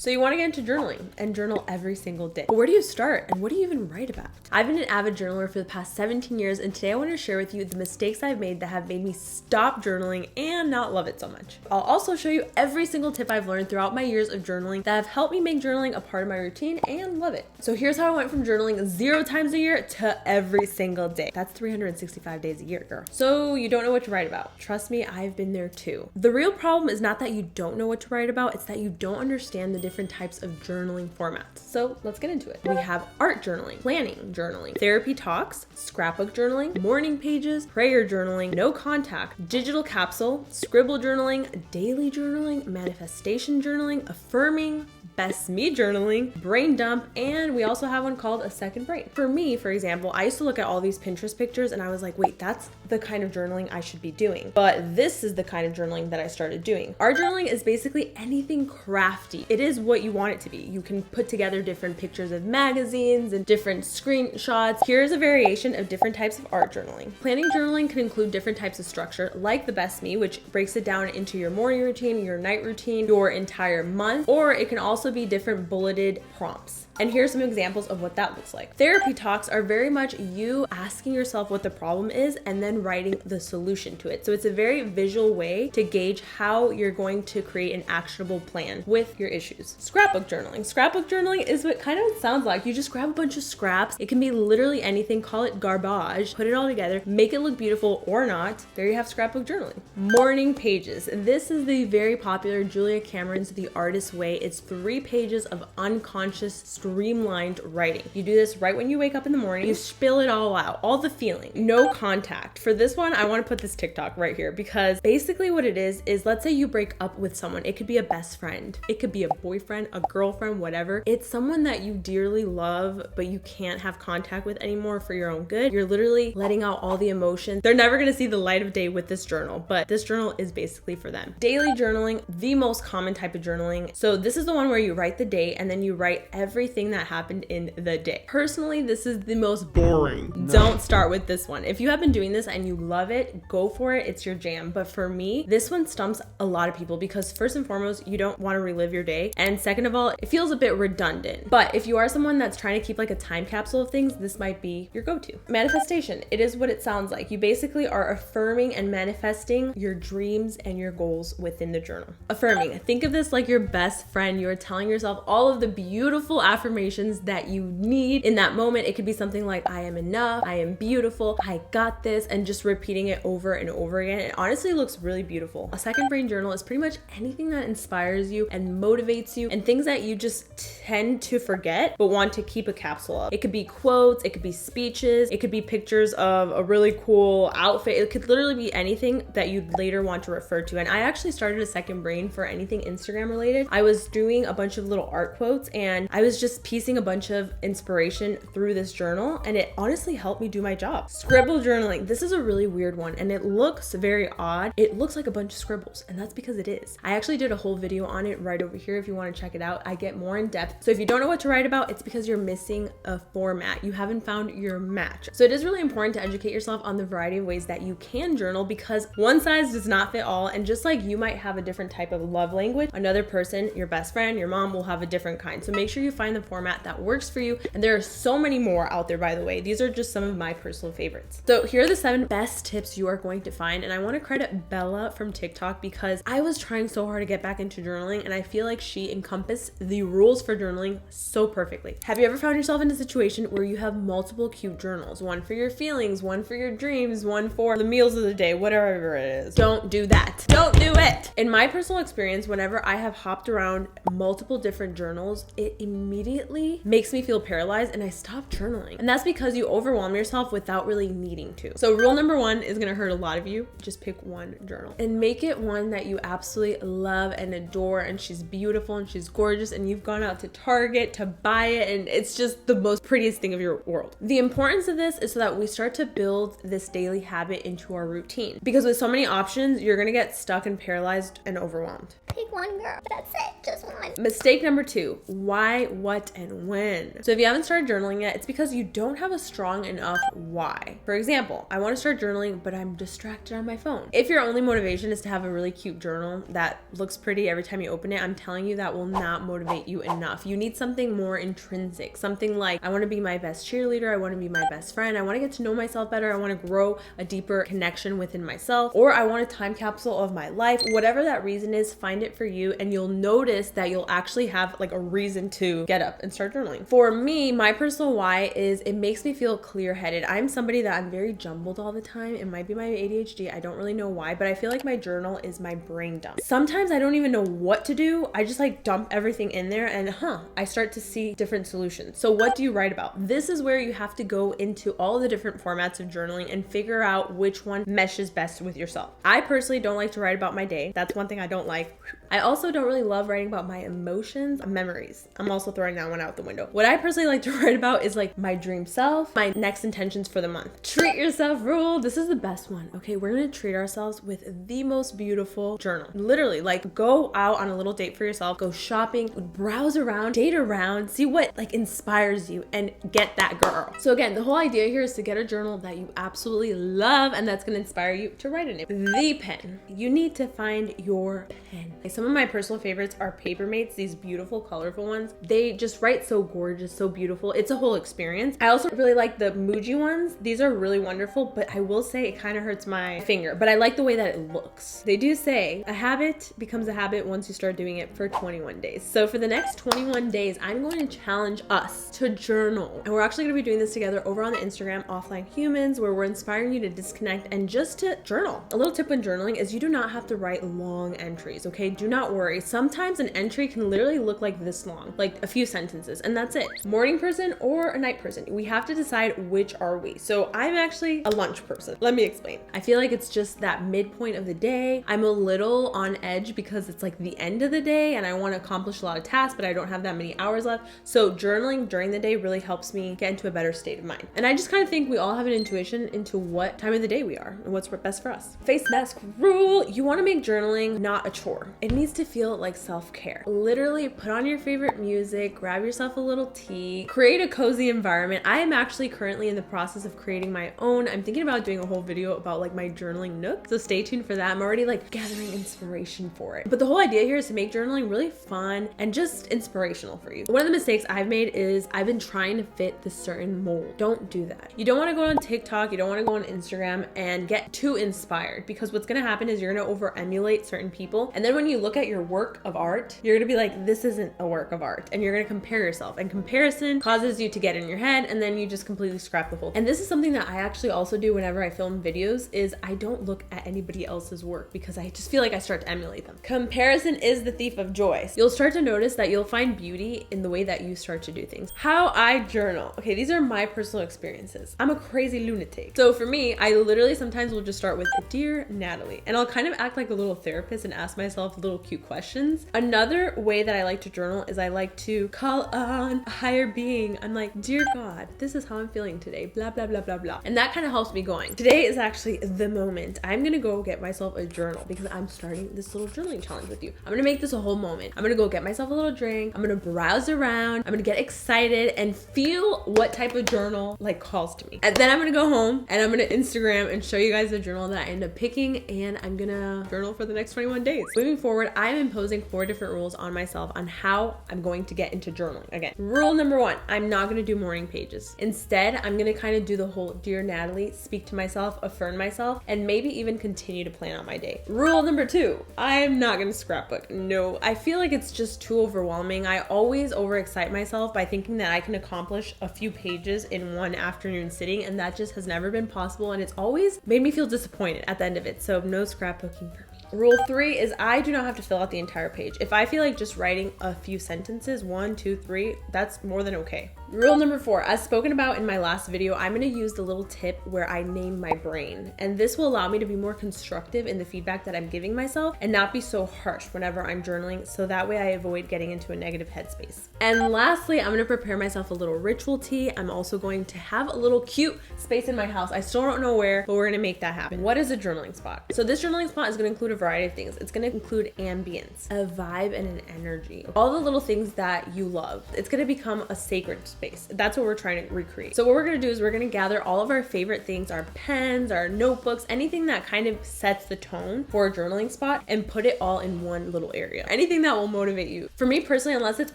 So you want to get into journaling and journal every single day. But where do you start and what do you even write about? I've been an avid journaler for the past 17 years, and today I want to share with you the mistakes I've made that have made me stop journaling and not love it so much. I'll also show you every single tip I've learned throughout my years of journaling that have helped me make journaling a part of my routine and love it. So here's how I went from journaling 0 times a year to every single day. That's 365 days a year, girl. So you don't know what to write about. Trust me, I've been there too. The real problem is not that you don't know what to write about, it's that you don't understand the different types of journaling formats. So let's get into it. We have art journaling, planning journaling, therapy talks, scrapbook journaling, morning pages, prayer journaling, no contact, digital capsule, scribble journaling, daily journaling, manifestation journaling, affirming, best me journaling, brain dump, and we also have one called a second brain. For me, for example, I used to look at all these Pinterest pictures and I was like, wait, that's the kind of journaling I should be doing. But this is the kind of journaling that I started doing. Art journaling is basically anything crafty. It is what you want it to be. You can put together different pictures of magazines and different screenshots. Here's a variation of different types of art journaling. Planning journaling can include different types of structure, like the best me, which breaks it down into your morning routine, your night routine, your entire month, or it can also be different bulleted prompts. And here's some examples of what that looks like. Therapy talks are very much you asking yourself what the problem is and then writing the solution to it. So it's a very visual way to gauge how you're going to create an actionable plan with your issues. Scrapbook journaling. Scrapbook journaling is what kind of it sounds like. You just grab a bunch of scraps. It can be literally anything. Call it garbage. Put it all together. Make it look beautiful or not. There you have scrapbook journaling. Morning pages. This is the very popular Julia Cameron's The Artist's Way. It's 3 pages of unconscious streamlined writing. You do this right when you wake up in the morning. You spill it all out, all the feeling. No contact. For this one, I want to put this TikTok right here because basically what it is let's say you break up with someone. It could be a best friend. It could be a boyfriend, a girlfriend, whatever. It's someone that you dearly love, but you can't have contact with anymore for your own good. You're literally letting out all the emotions. They're never going to see the light of day with this journal, but this journal is basically for them. Daily journaling, the most common type of journaling. So this is the one where you write the date and then you write everything that happened in the day. Personally, this is the most boring. Don't start with this one. If you have been doing this and you love it, go for it. It's your jam. But for me, this one stumps a lot of people because first and foremost, you don't want to relive your day. And second of all, it feels a bit redundant. But if you are someone that's trying to keep like a time capsule of things, this might be your go-to. Manifestation. It is what it sounds like. You basically are affirming and manifesting your dreams and your goals within the journal. Affirming. Think of this like your best friend. You're telling yourself all of the beautiful affirmations that you need in that moment. It could be something like, I am enough, I am beautiful, I got this, and just repeating it over and over again. It honestly looks really beautiful. A second brain journal is pretty much anything that inspires you and motivates you and things that you just tend to forget but want to keep a capsule of. It could be quotes, it could be speeches, it could be pictures of a really cool outfit. It could literally be anything that you later want to refer to. And I actually started a second brain for anything Instagram related. I was doing a bunch of little art quotes and I was just piecing a bunch of inspiration through this journal, and it honestly helped me do my job. Scribble journaling. This is a really weird one and it looks very odd. It looks like a bunch of scribbles, and that's because it is. I actually did a whole video on it right over here if you want to check it out. I get more in depth. So if you don't know what to write about, it's because you're missing a format. You haven't found your match. So it is really important to educate yourself on the variety of ways that you can journal because one size does not fit all. And just like you might have a different type of love language, another person, your best friend, your mom, will have a different kind. So make sure you find the format that works for you. And there are so many more out there, by the way. These are just some of my personal favorites. So here are the 7 best tips you are going to find. And I want to credit Bella from TikTok because I was trying so hard to get back into journaling and I feel like she encompassed the rules for journaling so perfectly. Have you ever found yourself in a situation where you have multiple cute journals? One for your feelings, one for your dreams, one for the meals of the day, whatever it is. Don't do that. Don't do it. In my personal experience, whenever I have hopped around multiple different journals, it immediately makes me feel paralyzed and I stop journaling. And that's because you overwhelm yourself without really needing to. So rule number 1 is gonna hurt a lot of you. Just pick one journal and make it one that you absolutely love and adore, and she's beautiful and she's gorgeous and you've gone out to Target to buy it and it's just the most prettiest thing of your world. The importance of this is so that we start to build this daily habit into our routine, because with so many options, you're gonna get stuck and paralyzed and overwhelmed. Pick one, girl. That's it. Just one. Mistake number 2, why, what, and when. So if you haven't started journaling yet, it's because you don't have a strong enough why. For example, I want to start journaling, but I'm distracted on my phone. If your only motivation is to have a really cute journal that looks pretty every time you open it, I'm telling you that will not motivate you enough. You need something more intrinsic, something like, I want to be my best cheerleader, I want to be my best friend, I want to get to know myself better, I want to grow a deeper connection within myself, or I want a time capsule of my life. Whatever that reason is, find it for you, and you'll notice that you'll actually have like a reason to get up and start journaling. For me, my personal why is it makes me feel clear-headed. I'm somebody that I'm very jumbled all the time. It might be my ADHD. I don't really know why, but I feel like my journal is my brain dump. Sometimes I don't even know what to do. I just like dump everything in there and I start to see different solutions. So what do you write about? This is where you have to go into all the different formats of journaling and figure out which one meshes best with yourself. I personally don't like to write about my day. That's one thing I don't like. I also don't really love writing about my emotions, memories. I'm also throwing that one out the window. What I personally like to write about is like my dream self, my next intentions for the month. Treat yourself rule. This is the best one. Okay, we're gonna treat ourselves with the most beautiful journal. Literally, like go out on a little date for yourself, go shopping, browse around, date around, see what like inspires you and get that girl. So again, the whole idea here is to get a journal that you absolutely love and that's gonna inspire you to write in it. The pen. You need to find your pen. Some of my personal favorites are Papermates, these beautiful, colorful ones. They just write so gorgeous, so beautiful. It's a whole experience. I also really like the Muji ones. These are really wonderful, but I will say it kind of hurts my finger, but I like the way that it looks. They do say a habit becomes a habit once you start doing it for 21 days. So for the next 21 days, I'm going to challenge us to journal. And we're actually gonna be doing this together over on the Instagram, Offline Humans, where we're inspiring you to disconnect and just to journal. A little tip when journaling is you do not have to write long entries, okay? Do not worry. Sometimes an entry can literally look like this long, like a few sentences, and that's it. Morning person or a night person. We have to decide which are we. So I'm actually a lunch person. Let me explain. I feel like it's just that midpoint of the day. I'm a little on edge because it's like the end of the day and I want to accomplish a lot of tasks, but I don't have that many hours left. So journaling during the day really helps me get into a better state of mind. And I just kind of think we all have an intuition into what time of the day we are and what's best for us. Face mask rule. You want to make journaling not a chore. It needs to feel like self-care. Literally put on your favorite music, grab yourself a little tea, create a cozy environment. I am actually currently in the process of creating my own. I'm thinking about doing a whole video about like my journaling nook. So stay tuned for that. I'm already like gathering inspiration for it. But the whole idea here is to make journaling really fun and just inspirational for you. One of the mistakes I've made is I've been trying to fit this certain mold. Don't do that. You don't want to go on TikTok. You don't want to go on Instagram and get too inspired, because what's going to happen is you're going to over emulate certain people. And then when you look at your work of art, you're going to be like, this isn't a work of art. And you're going to compare yourself, and comparison causes you to get in your head, and then you just completely scrap the whole thing. And this is something that I actually also do whenever I film videos, is I don't look at anybody else's work because I just feel like I start to emulate them. Comparison is the thief of joy. You'll start to notice that you'll find beauty in the way that you start to do things. How I journal. Okay, these are my personal experiences. I'm a crazy lunatic. So for me, I literally sometimes will just start with, Dear Natalie, and I'll kind of act like a little therapist and ask myself little cute questions. Another way that I like to journal is I like to call on a higher being. I'm like, dear God, this is how I'm feeling today, blah, blah, blah, blah, blah. And that kind of helps me going. Today is actually the moment. I'm gonna go get myself a journal because I'm starting this little journaling challenge with you. I'm gonna make this a whole moment. I'm gonna go get myself a little drink. I'm gonna browse around. I'm gonna get excited and feel what type of journal like calls to me. And then I'm gonna go home and I'm gonna Instagram and show you guys the journal that I end up picking, and I'm gonna journal for the next 21 days. Moving forward, I'm imposing 4 different rules on myself on how I'm going to get into journaling. Again, rule number 1, I'm not gonna do morning pages. Instead, I'm gonna kind of do the whole Dear Natalie, speak to myself, affirm myself, and maybe even continue to plan out my day. Rule number 2, I'm not gonna scrapbook. No, I feel like it's just too overwhelming. I always overexcite myself by thinking that I can accomplish a few pages in one afternoon sitting, and that just has never been possible, and it's always made me feel disappointed at the end of it. So no scrapbooking for me. Rule 3 is I do not have to fill out the entire page. If I feel like just writing a few sentences, 1, 2, 3, that's more than okay. Rule number 4, as spoken about in my last video, I'm gonna use the little tip where I name my brain. And this will allow me to be more constructive in the feedback that I'm giving myself and not be so harsh whenever I'm journaling, so that way I avoid getting into a negative headspace. And lastly, I'm gonna prepare myself a little ritual tea. I'm also going to have a little cute space in my house. I still don't know where, but we're gonna make that happen. What is a journaling spot? So this journaling spot is gonna include a variety of things. It's gonna include ambience, a vibe, and an energy. All the little things that you love. It's gonna become a sacred space. That's what we're trying to recreate. So what we're gonna do is we're gonna gather all of our favorite things, our pens, our notebooks, anything that kind of sets the tone for a journaling spot, and put it all in one little area. Anything that will motivate you. For me personally, unless it's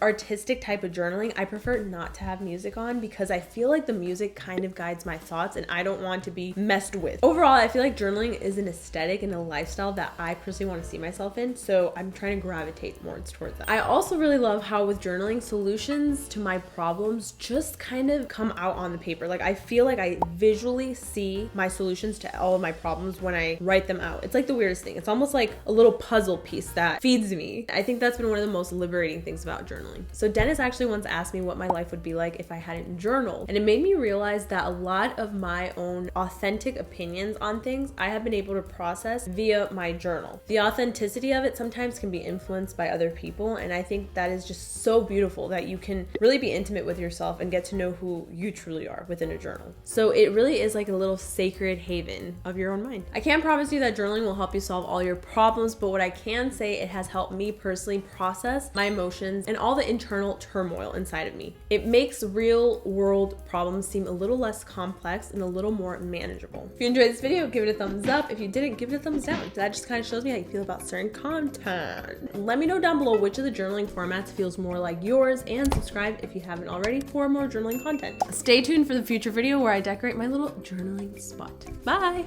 artistic type of journaling, I prefer not to have music on because I feel like the music kind of guides my thoughts and I don't want to be messed with. Overall, I feel like journaling is an aesthetic and a lifestyle that I personally want to see myself in, so I'm trying to gravitate more towards that. I also really love how with journaling, solutions to my problems just kind of come out on the paper. Like I feel like I visually see my solutions to all of my problems when I write them out. It's like the weirdest thing. It's almost like a little puzzle piece that feeds me. I think that's been one of the most liberating things about journaling. So Dennis actually once asked me what my life would be like if I hadn't journaled, and it made me realize that a lot of my own authentic opinions on things I have been able to process via my journal. The authenticity of it sometimes can be influenced by other people, and I think that is just so beautiful that you can really be intimate with yourself and get to know who you truly are within a journal. So it really is like a little sacred haven of your own mind. I can't promise you that journaling will help you solve all your problems, but what I can say, it has helped me personally process my emotions and all the internal turmoil inside of me. It makes real world problems seem a little less complex and a little more manageable. If you enjoyed this video, give it a thumbs up. If you didn't, give it a thumbs down. That just kind of shows me how you feel about certain content. Let me know down below which of the journaling formats feels more like yours, and subscribe if you haven't already for more journaling content. Stay tuned for the future video where I decorate my little journaling spot. Bye!